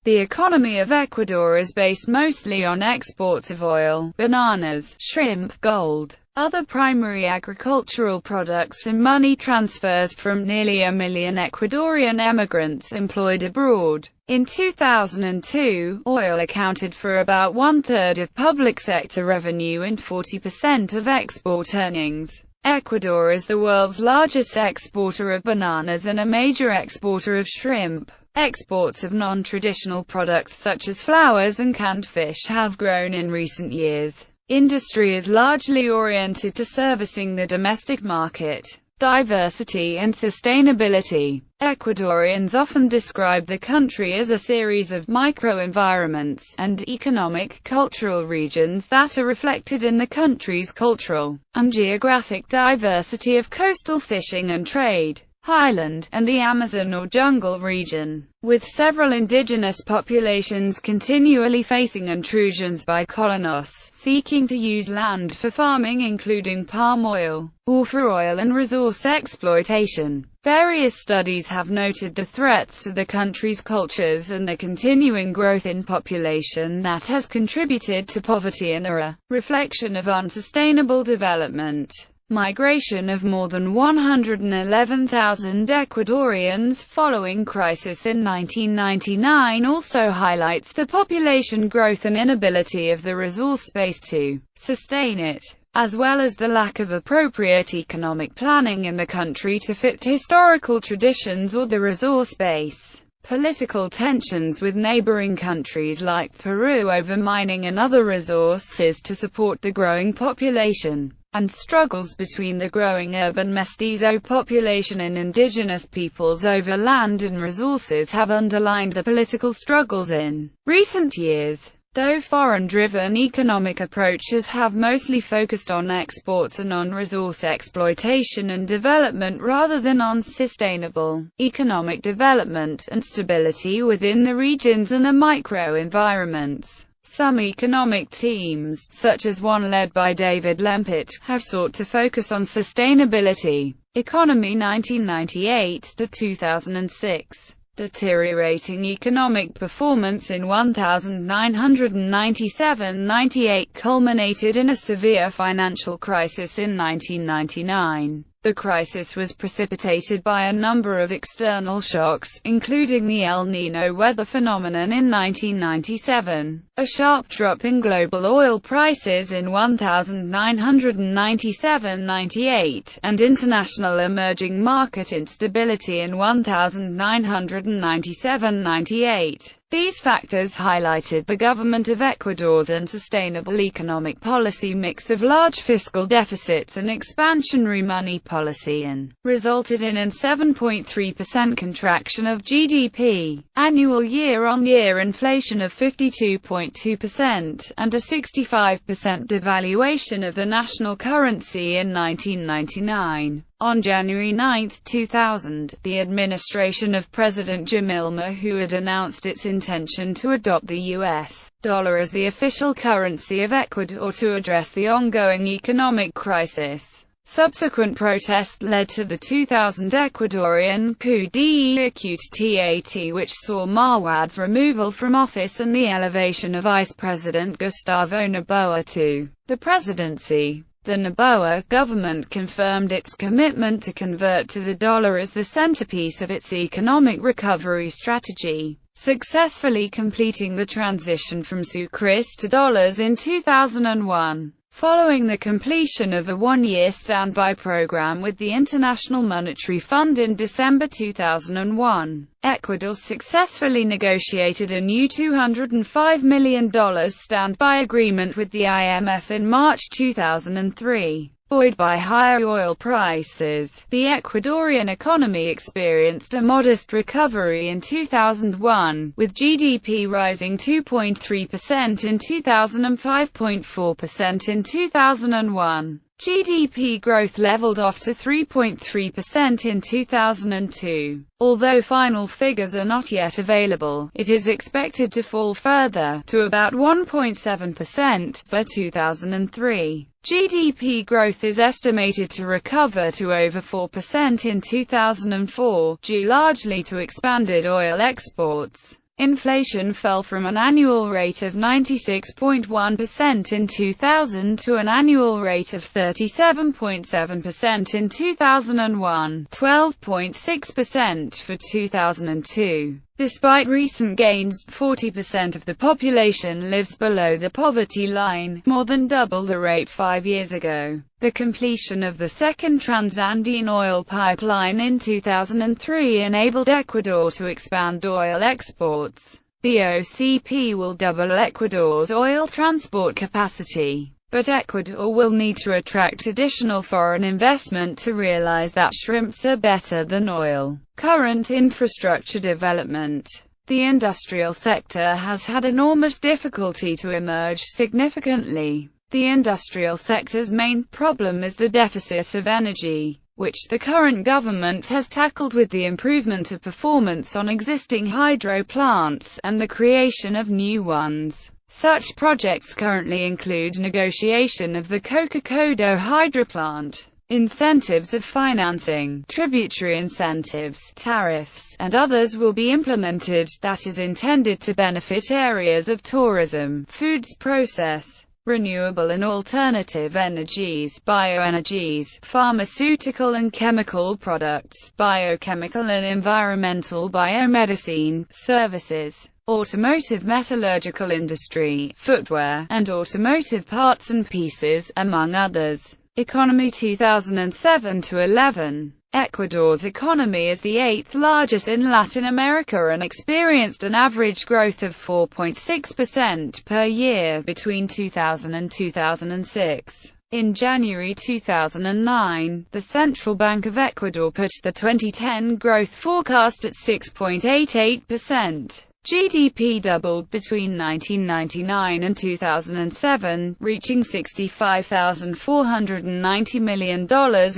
The economy of Ecuador is based mostly on exports of oil, bananas, shrimp, gold, other primary agricultural products and money transfers from nearly 1 million Ecuadorian emigrants employed abroad. In 2002, oil accounted for about one-third of public sector revenue and 40% of export earnings. Ecuador is the world's largest exporter of bananas and a major exporter of shrimp. Exports of non-traditional products such as flowers and canned fish have grown in recent years. Industry is largely oriented to servicing the domestic market. Diversity and sustainability. Ecuadorians often describe the country as a series of micro-environments and economic, cultural regions that are reflected in the country's cultural and geographic diversity of coastal fishing and trade, highland, and the Amazon or jungle region, with several indigenous populations continually facing intrusions by colonists seeking to use land for farming, including palm oil, or for oil and resource exploitation. Various studies have noted the threats to the country's cultures and the continuing growth in population that has contributed to poverty and a reflection of unsustainable development. Migration of more than 111,000 Ecuadorians following crisis in 1999 also highlights the population growth and inability of the resource base to sustain it, as well as the lack of appropriate economic planning in the country to fit historical traditions or the resource base. Political tensions with neighboring countries like Peru over mining and other resources to support the growing population, and struggles between the growing urban mestizo population and indigenous peoples over land and resources have underlined the political struggles in recent years. Though foreign-driven economic approaches have mostly focused on exports and on resource exploitation and development rather than on sustainable economic development and stability within the regions and the micro-environments. Some economic teams, such as one led by David Lempert, have sought to focus on sustainability. Economy 1998 to 2006. Deteriorating economic performance in 1997–98 culminated in a severe financial crisis in 1999. The crisis was precipitated by a number of external shocks, including the El Niño weather phenomenon in 1997, a sharp drop in global oil prices in 1997–98, and international emerging market instability in 1997–98. These factors highlighted the government of Ecuador's unsustainable economic policy mix of large fiscal deficits and expansionary money policy and resulted in a 7.3% contraction of GDP, annual year-on-year inflation of 52.2%, and a 65% devaluation of the national currency in 1999. On January 9, 2000, the administration of President Jamilma, who had announced its intention to adopt the U.S. dollar as the official currency of Ecuador to address the ongoing economic crisis. Subsequent protests led to the 2000 Ecuadorian coup d'état, which saw Marwad's removal from office and the elevation of Vice President Gustavo Noboa to the presidency. The Noboa government confirmed its commitment to convert to the dollar as the centerpiece of its economic recovery strategy, successfully completing the transition from sucres to dollars in 2001. Following the completion of a one-year standby program with the International Monetary Fund in December 2001, Ecuador successfully negotiated a new $205 million standby agreement with the IMF in March 2003. Buoyed by higher oil prices, the Ecuadorian economy experienced a modest recovery in 2001, with GDP rising 2.3% in 2000 and 5.4% in 2001. GDP growth leveled off to 3.3% in 2002. Although final figures are not yet available, it is expected to fall further, to about 1.7%, for 2003. GDP growth is estimated to recover to over 4% in 2004, due largely to expanded oil exports. Inflation fell from an annual rate of 96.1% in 2000 to an annual rate of 37.7% in 2001, 12.6% for 2002. Despite recent gains, 40% of the population lives below the poverty line, more than double the rate 5 years ago. The completion of the second Trans-Andean oil pipeline in 2003 enabled Ecuador to expand oil exports. The OCP will double Ecuador's oil transport capacity. But Ecuador will need to attract additional foreign investment to realize that shrimps are better than oil. Current infrastructure development. The industrial sector has had enormous difficulty to emerge significantly. The industrial sector's main problem is the deficit of energy, which the current government has tackled with the improvement of performance on existing hydro plants, and the creation of new ones. Such projects currently include negotiation of the Coca-Codo hydroplant, incentives of financing, tributary incentives, tariffs, and others will be implemented, that is intended to benefit areas of tourism, foods process, renewable and alternative energies, bioenergies, pharmaceutical and chemical products, biochemical and environmental biomedicine, services, automotive metallurgical industry, footwear, and automotive parts and pieces, among others. Economy 2007-11. Ecuador's economy is the 8th largest in Latin America and experienced an average growth of 4.6% per year between 2000 and 2006. In January 2009, the Central Bank of Ecuador put the 2010 growth forecast at 6.88%. GDP doubled between 1999 and 2007, reaching $65,490 million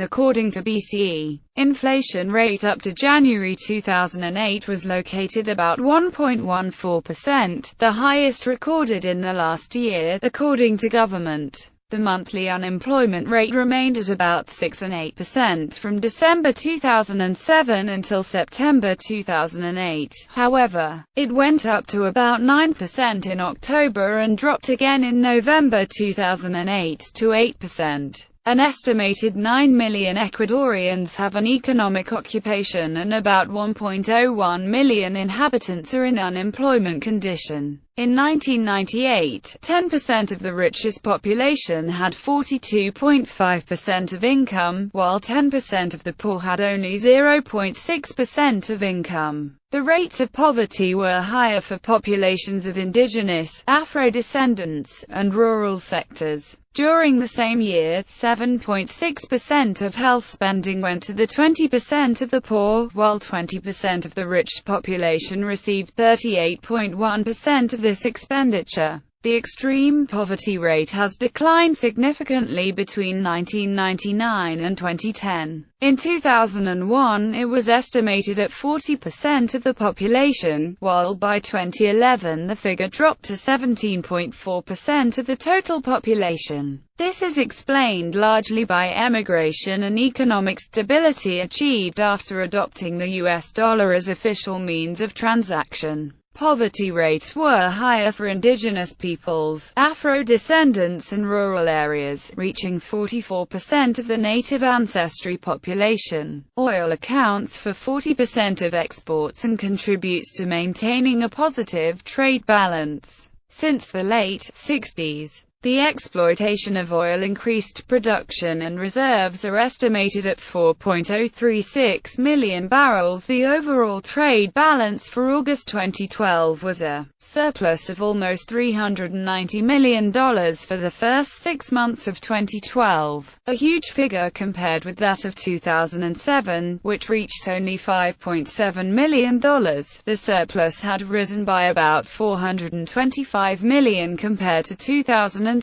according to BCE. Inflation rate up to January 2008 was located about 1.14%, the highest recorded in the last year, according to government. The monthly unemployment rate remained at about 6 and 8% from December 2007 until September 2008. However, it went up to about 9% in October and dropped again in November 2008 to 8%. An estimated 9 million Ecuadorians have an economic occupation and about 1.01 million inhabitants are in unemployment condition. In 1998, 10% of the richest population had 42.5% of income, while 10% of the poor had only 0.6% of income. The rates of poverty were higher for populations of indigenous, Afro-descendants, and rural sectors. During the same year, 7.6% of health spending went to the 20% of the poor, while 20% of the rich population received 38.1% of this expenditure. The extreme poverty rate has declined significantly between 1999 and 2010. In 2001, it was estimated at 40% of the population, while by 2011 the figure dropped to 17.4% of the total population. This is explained largely by emigration and economic stability achieved after adopting the US dollar as official means of transaction. Poverty rates were higher for indigenous peoples, Afro-descendants and rural areas, reaching 44% of the native ancestry population. Oil accounts for 40% of exports and contributes to maintaining a positive trade balance. Since the late 60s, the exploitation of oil increased production and reserves are estimated at 4.036 million barrels. The overall trade balance for August 2012 was a surplus of almost $390 million for the first 6 months of 2012, a huge figure compared with that of 2007, which reached only $5.7 million. The surplus had risen by about $425 million compared to 2006.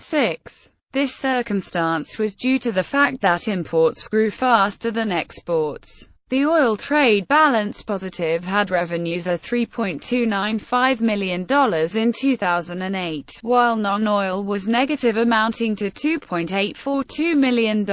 This circumstance was due to the fact that imports grew faster than exports. The oil trade balance positive had revenues of $3.295 million in 2008, while non-oil was negative amounting to $2.842 million.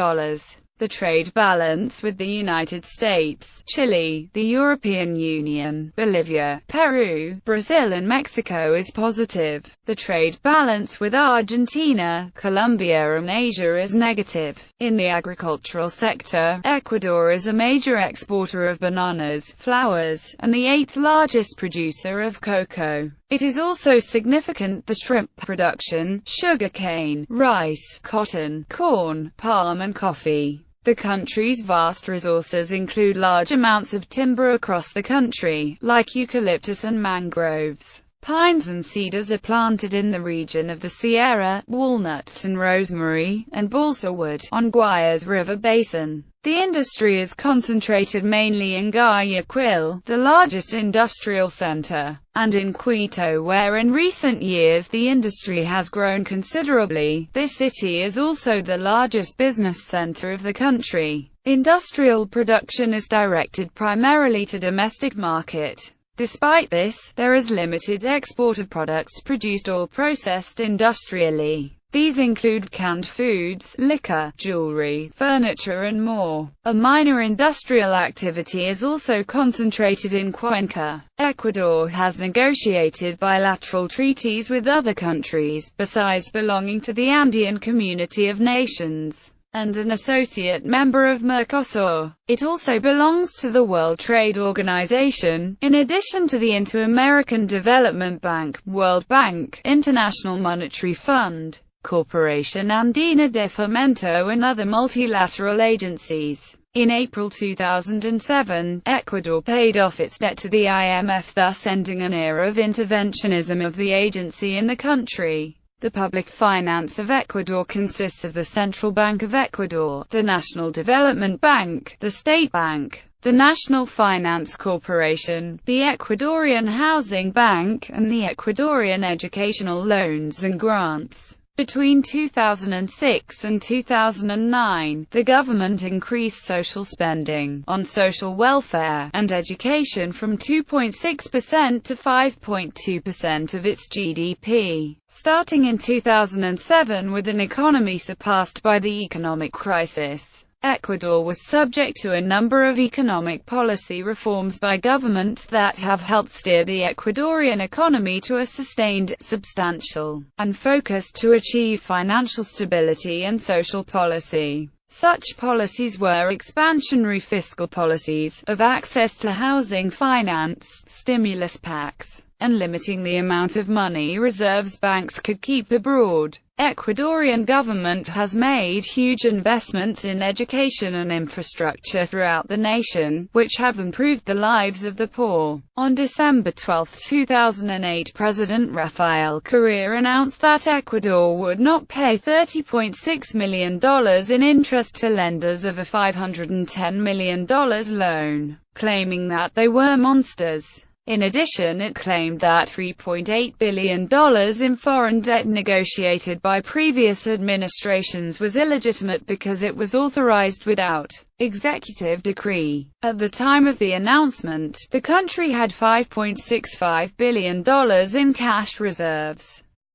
The trade balance with the United States, Chile, the European Union, Bolivia, Peru, Brazil and Mexico is positive. The trade balance with Argentina, Colombia and Asia is negative. In the agricultural sector, Ecuador is a major exporter of bananas, flowers, and the 8th largest producer of cocoa. It is also significant for shrimp production, sugarcane, rice, cotton, corn, palm and coffee. The country's vast resources include large amounts of timber across the country, like eucalyptus and mangroves. Pines and cedars are planted in the region of the Sierra, walnuts and rosemary, and balsa wood, on Guayas River Basin. The industry is concentrated mainly in Guayaquil, the largest industrial center, and in Quito, where in recent years the industry has grown considerably. This city is also the largest business center of the country. Industrial production is directed primarily to domestic market. Despite this, there is limited export of products produced or processed industrially. These include canned foods, liquor, jewelry, furniture and more. A minor industrial activity is also concentrated in Cuenca. Ecuador has negotiated bilateral treaties with other countries, besides belonging to the Andean Community of Nations, and an associate member of Mercosur. It also belongs to the World Trade Organization, in addition to the Inter-American Development Bank, World Bank, International Monetary Fund, Corporación Andina de Fomento and other multilateral agencies. In April 2007, Ecuador paid off its debt to the IMF, thus ending an era of interventionism of the agency in the country. The public finance of Ecuador consists of the Central Bank of Ecuador, the National Development Bank, the State Bank, the National Finance Corporation, the Ecuadorian Housing Bank, and the Ecuadorian Educational Loans and Grants. Between 2006 and 2009, the government increased social spending on social welfare and education from 2.6% to 5.2% of its GDP. Starting in 2007 with an economy surpassed by the economic crisis, Ecuador was subject to a number of economic policy reforms by government that have helped steer the Ecuadorian economy to a sustained, substantial, and focused to achieve financial stability and social policy. Such policies were expansionary fiscal policies, of access to housing finance, stimulus packs, and limiting the amount of money reserves banks could keep abroad. Ecuadorian government has made huge investments in education and infrastructure throughout the nation, which have improved the lives of the poor. On December 12, 2008, President Rafael Correa announced that Ecuador would not pay $30.6 million in interest to lenders of a $510 million loan, claiming that they were monsters. In addition, it claimed that $3.8 billion in foreign debt negotiated by previous administrations was illegitimate because it was authorized without executive decree. At the time of the announcement, the country had $5.65 billion in cash reserves.